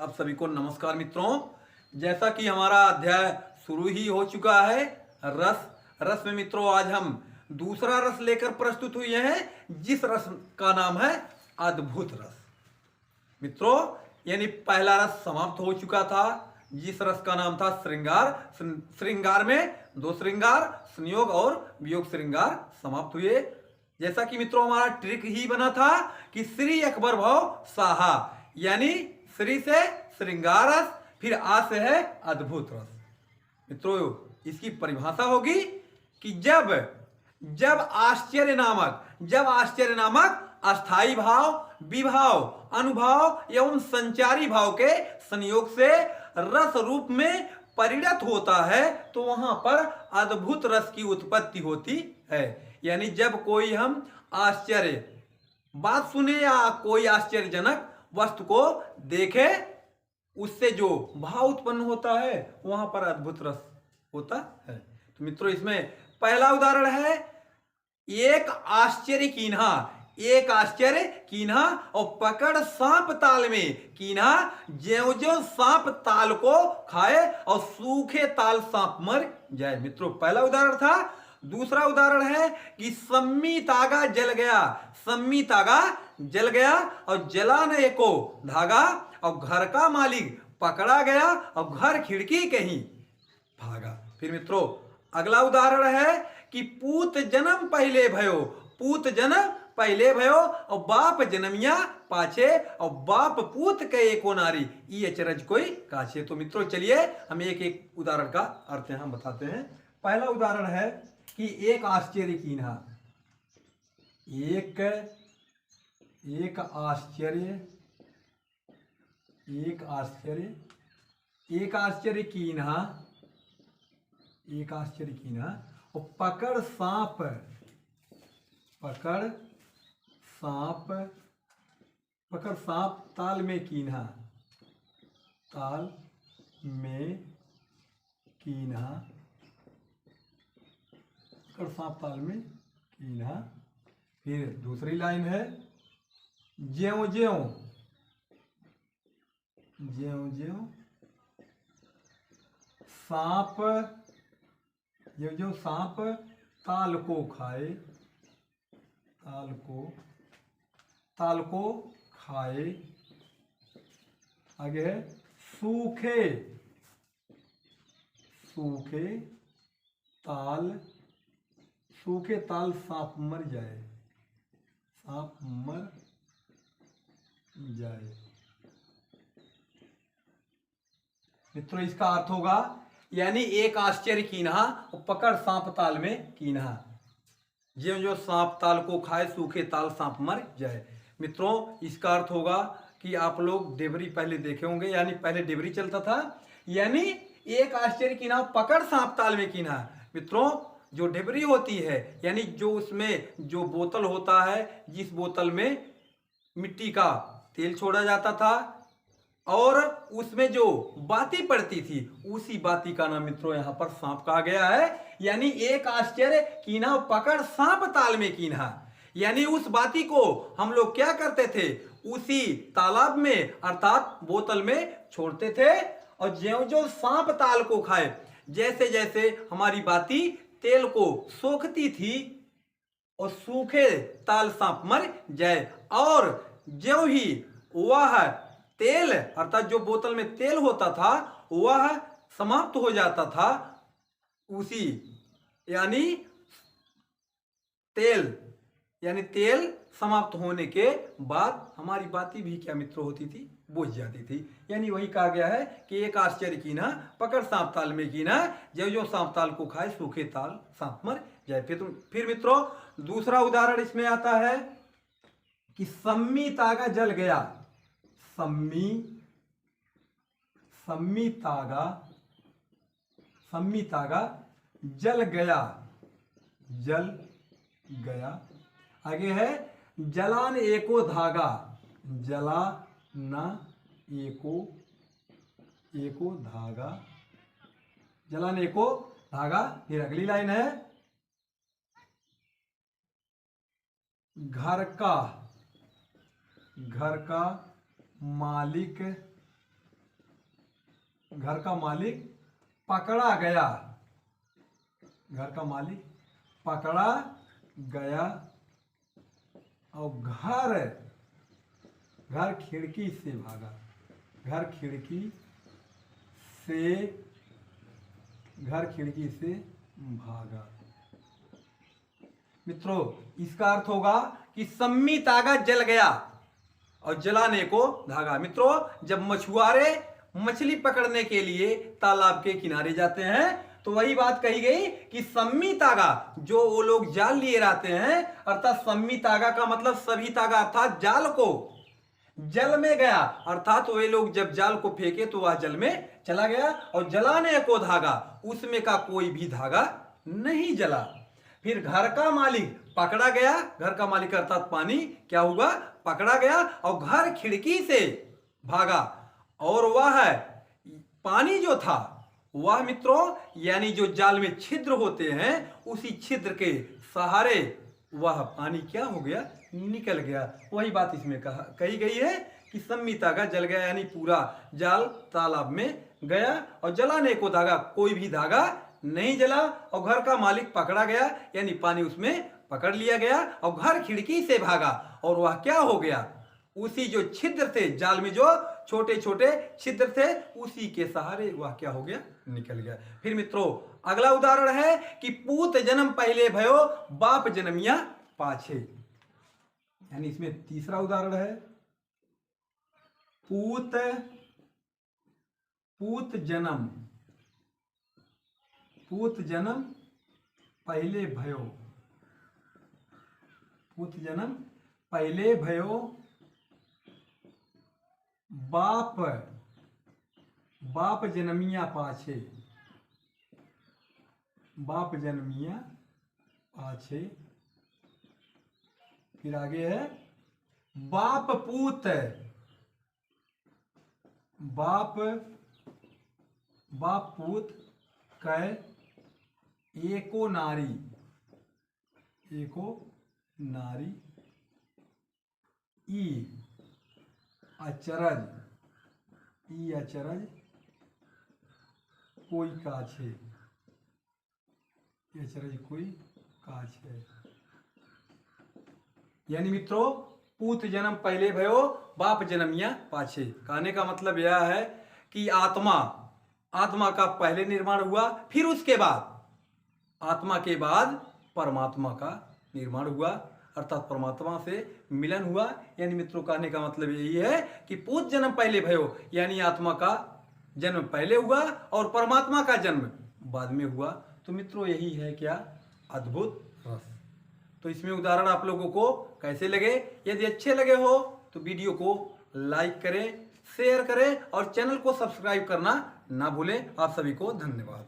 आप सभी को नमस्कार मित्रों। जैसा कि हमारा अध्याय शुरू ही हो चुका है, रस रस में मित्रों आज हम दूसरा रस लेकर प्रस्तुत हुए हैं, जिस रस का नाम है अद्भुत रस। मित्रों यानी पहला रस समाप्त हो चुका था, जिस रस का नाम था श्रृंगार। श्रृंगार में दो श्रृंगार, संयोग और वियोग श्रृंगार समाप्त हुए। जैसा कि मित्रों हमारा ट्रिक ही बना था कि श्री अकबर भव साहा, यानी श्री से श्रृंगार रस, फिर आ से है अद्भुत रस। मित्रों इसकी परिभाषा होगी कि जब आश्चर्य नामक अस्थाई भाव, विभाव, अनुभाव एवं संचारी भाव के संयोग से रस रूप में परिणत होता है, तो वहां पर अद्भुत रस की उत्पत्ति होती है। यानी जब कोई हम आश्चर्य बात सुने या कोई आश्चर्यजनक वस्तु को देखे, उससे जो भाव उत्पन्न होता है वहां पर अद्भुत रस होता है। तो मित्रों इसमें पहला उदाहरण है एक आश्चर्य कीन्हा और पकड़ सांप ताल में कीन्हा, ज्यों ज्यों सांप ताल को खाए और सूखे ताल सांप मर जाए। मित्रों पहला उदाहरण था। दूसरा उदाहरण है कि सम्मी तागा जल गया और जला न एको धागा, और घर का मालिक पकड़ा गया और घर खिड़की कहीं भागा। फिर मित्रों अगला उदाहरण है कि पूत जन्म पहले भयो और बाप जन्मिया पाछे, और बाप पूत के एको नारी ये अचरज कोई काछे। तो मित्रों चलिए हम एक एक उदाहरण का अर्थ यहां बताते हैं। पहला उदाहरण है कि एक आश्चर्य कीन्हा, एक आश्चर्य कीन्हा और पकड़ सांप ताल में कीन्हा, फिर दूसरी लाइन है ज्यों ज्यों सांप ताल को खाए, आगे है सूखे ताल सांप मर जाए। मित्रों इसका अर्थ होगा यानी एक आश्चर्य कीन्हा और पकड़ सांप ताल में कीन्हा, जो सांप ताल को खाए सूखे ताल सांप मर जाए। मित्रों इसका अर्थ होगा कि आप लोग डेबरी पहले देखे होंगे, यानी पहले डेबरी चलता था, यानी एक आश्चर्य कीन्हा पकड़ सांप ताल में कीन्हा। मित्रों जो डेबरी होती है यानी जो उसमें जो बोतल होता है, जिस बोतल में मिट्टी का तेल छोड़ा जाता था और उसमें जो बाती पड़ती थी, उसी बाती का नाम मित्रों यहाँ पर सांप कहा गया है। यानी एक आश्चर्य कीन्हा पकड़ सांप ताल में कीन्हा, यानी उस बाती को हम लोग क्या करते थे, उसी तालाब में अर्थात बोतल में छोड़ते थे, और ज्यों ज्यों सांप ताल को खाए, जैसे जैसे हमारी बाती तेल को सोखती थी और सूखे ताल सांप मर जाए, और ज्यों ही वह तेल अर्थात जो बोतल में तेल होता था वह समाप्त हो जाता था, उसी यानी तेल समाप्त होने के बाद हमारी बाती भी क्या मित्रों होती थी, बुझ जाती थी। यानी वही कहा गया है कि एक आश्चर्य कीन्हा पकड़ सांप ताल में कीन्हा, जो सांप ताल को खाए सूखे ताल सांप मर जाए। फिर मित्रों दूसरा उदाहरण इसमें आता है कि सम्मी तागा जल गया, सम्मी तागा जल गया, आगे है जलान एको धागा, जलान एको धागा। फिर अगली लाइन है घर का मालिक घर का मालिक पकड़ा गया, घर का मालिक पकड़ा गया, और घर खिड़की से भागा, घर खिड़की से भागा। मित्रों, इसका अर्थ होगा कि सम्मी तागा जल गया और जलाने को धागा। मित्रों, जब मछुआरे मछली पकड़ने के लिए तालाब के किनारे जाते हैं तो वही बात कही गई कि सम्मी तागा, जो वो लोग जाल लिए रहते हैं, अर्थात सम्मी तागा का मतलब सभी तागा, अर्थात जाल को जल में गया, अर्थात वे लोग जब जाल को फेंके तो वह जल में चला गया, और जलाने को धागा, उसमें का कोई भी धागा नहीं जला। फिर घर का मालिक पकड़ा गया, घर का मालिक अर्थात पानी क्या हुआ, पकड़ा गया और घर खिड़की से भागा, और वह पानी जो था वह मित्रों यानी जो जाल में छिद्र होते हैं उसी छिद्र के सहारे वह पानी क्या हो गया, निकल गया। वही बात इसमें कही गई है कि सम्मी तागा जल गया, यानी पूरा जाल तालाब में गया और जलाने को धागा, कोई भी धागा नहीं जला, और घर का मालिक पकड़ा गया, यानी पानी उसमें पकड़ लिया गया और घर खिड़की से भागा, और वह क्या हो गया, उसी जो छिद्र थे, जाल में जो छोटे छोटे छिद्र थे, उसी के सहारे वह क्या हो गया, निकल गया। फिर मित्रों, अगला उदाहरण है कि पूत जन्म पहले भयो, बाप जन्मिया पाछे, यानी इसमें तीसरा उदाहरण है, पूत जन्म पहले भयो, पूत जन्म पहले भयो, बाप जन्मिया पाछे, बाप जन्मिया पाछे। फिर आगे है बाप पूत कै एको नारी ई अचरज कोई काछे, अचरज कोई काछे। यानी मित्रों, पूत जन्म पहले भयो, बाप जन्मिया पाछे। कहने का मतलब यह है कि आत्मा का पहले निर्माण हुआ, फिर उसके बाद आत्मा के बाद परमात्मा का निर्माण हुआ, अर्थात परमात्मा से मिलन हुआ। यानी मित्रों, कहने का मतलब यही है कि पूत जन्म पहले भयो, यानी आत्मा का जन्म पहले हुआ और परमात्मा का जन्म बाद में हुआ। तो मित्रों, यही है क्या, अद्भुत रस। तो इसमें उदाहरण आप लोगों को कैसे लगे? यदि अच्छे लगे हो तो वीडियो को लाइक करें, शेयर करें और चैनल को सब्सक्राइब करना ना भूलें। आप सभी को धन्यवाद।